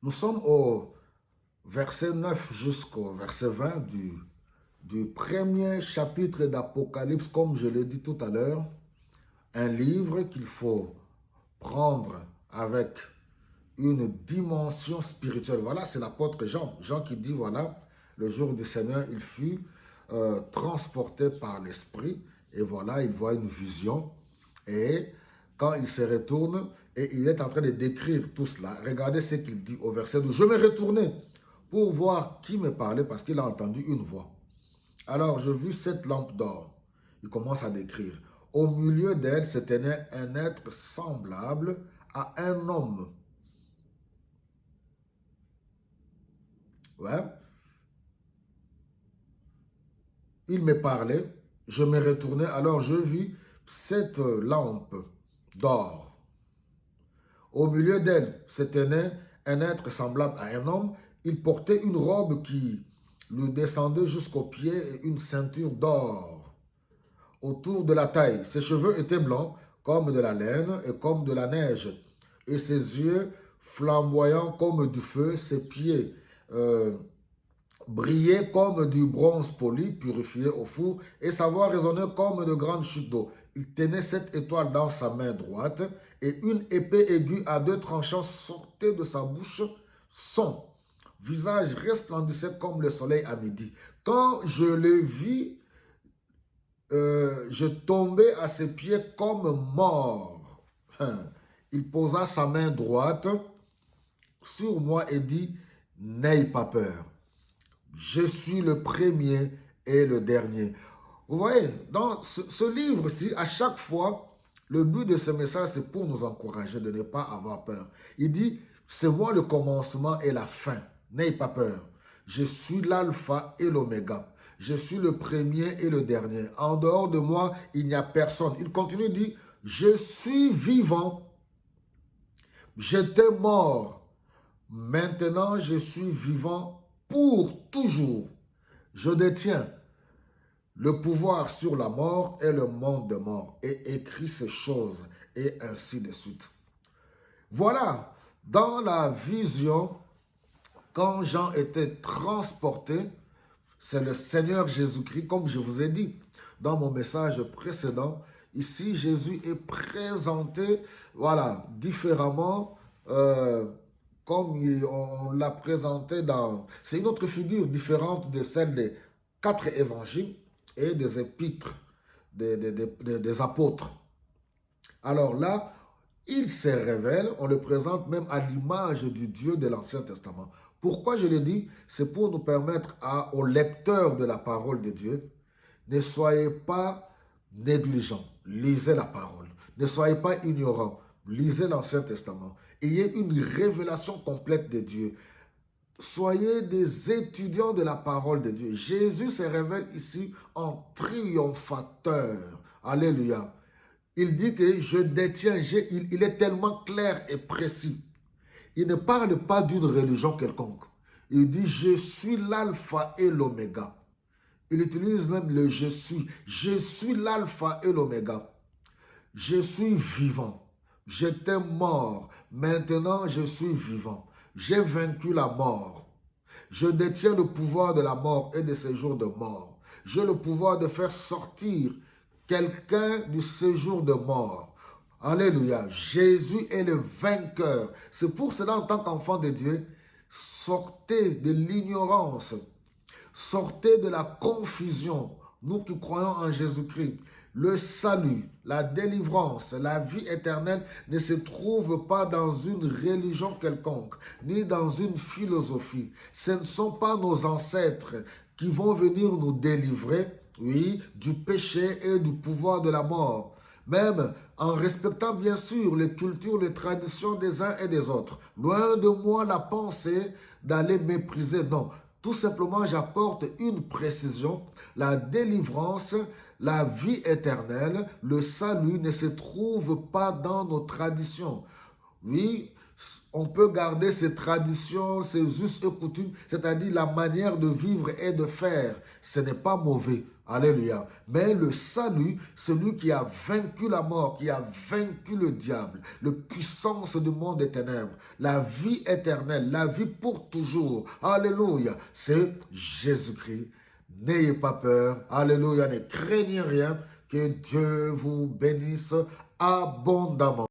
Nous sommes au verset 9 jusqu'au verset 20 du premier chapitre d'Apocalypse, comme je l'ai dit tout à l'heure, un livre qu'il faut prendre avec une dimension spirituelle. Voilà, c'est l'apôtre Jean. Jean qui dit, voilà, le jour du Seigneur, il fut transporté par l'Esprit, et voilà, il voit une vision, et quand il se retourne, et il est en train de décrire tout cela, regardez ce qu'il dit au verset 12. Je me retournais pour voir qui me parlait, parce qu'il a entendu une voix. Alors, je vis cette lampe d'or. Il commence à décrire. Au milieu d'elle se tenait un être semblable à un homme. Ouais. Il me parlait, je me retournais, alors je vis cette lampe d'or. Au milieu d'elle se tenait un être semblable à un homme. Il portait une robe qui lui descendait jusqu'aux pieds et une ceinture d'or autour de la taille. Ses cheveux étaient blancs comme de la laine et comme de la neige. Et ses yeux flamboyants comme du feu, ses pieds brillaient comme du bronze poli, purifié au four, et sa voix résonnait comme de grandes chutes d'eau. Il tenait cette étoile dans sa main droite, et une épée aiguë à deux tranchants sortait de sa bouche. Son visage resplendissait comme le soleil à midi. Quand je le vis, je tombais à ses pieds comme mort. Il posa sa main droite sur moi et dit, n'aie pas peur. Je suis le premier et le dernier. Vous voyez, dans ce livre-ci, à chaque fois, le but de ce message, c'est pour nous encourager de ne pas avoir peur. Il dit, c'est moi le commencement et la fin. N'aie pas peur. Je suis l'alpha et l'oméga. Je suis le premier et le dernier. En dehors de moi, il n'y a personne. Il continue, il dit, je suis vivant. J'étais mort. Maintenant, je suis vivant pour toujours. Je détiens le pouvoir sur la mort et le monde de mort, et écrit ces choses, et ainsi de suite. Voilà, dans la vision, quand Jean était transporté, c'est le Seigneur Jésus-Christ, comme je vous ai dit dans mon message précédent. Ici, Jésus est présenté, voilà, différemment, comme on l'a présenté dans... C'est une autre figure différente de celle des 4 évangiles et des épîtres des apôtres. Alors là, il se révèle, on le présente même à l'image du Dieu de l'Ancien Testament. Pourquoi je le dis? C'est pour nous permettre aux lecteurs de la parole de Dieu, ne soyez pas négligents, lisez la parole. Ne soyez pas ignorants, lisez l'Ancien Testament. Ayez une révélation complète de Dieu. Soyez des étudiants de la parole de Dieu. Jésus se révèle ici en triomphateur. Alléluia. Il dit que je détiens, il est tellement clair et précis. Il ne parle pas d'une religion quelconque. Il dit, je suis l'alpha et l'oméga. Il utilise même le je suis. Je suis l'alpha et l'oméga. Je suis vivant. J'étais mort. Maintenant, je suis vivant. J'ai vaincu la mort. Je détiens le pouvoir de la mort et de séjours de mort. J'ai le pouvoir de faire sortir quelqu'un du séjour de mort. Alléluia. Jésus est le vainqueur. C'est pour cela, en tant qu'enfant de Dieu, sortez de l'ignorance. Sortez de la confusion. Nous qui croyons en Jésus-Christ, le salut, la délivrance, la vie éternelle ne se trouvent pas dans une religion quelconque, ni dans une philosophie. Ce ne sont pas nos ancêtres qui vont venir nous délivrer, oui, du péché et du pouvoir de la mort. Même en respectant bien sûr les cultures, les traditions des uns et des autres. Loin de moi la pensée d'aller mépriser, non. Tout simplement, j'apporte une précision. La délivrance, la vie éternelle, le salut ne se trouve pas dans nos traditions. Oui, On peut garder ses traditions, ses us et coutumes, c'est-à-dire la manière de vivre et de faire. Ce n'est pas mauvais. Alléluia. Mais le salut, celui qui a vaincu la mort, qui a vaincu le diable, la puissance du monde des ténèbres, la vie éternelle, la vie pour toujours. Alléluia. C'est Jésus-Christ. N'ayez pas peur. Alléluia. Ne craignez rien. Que Dieu vous bénisse abondamment.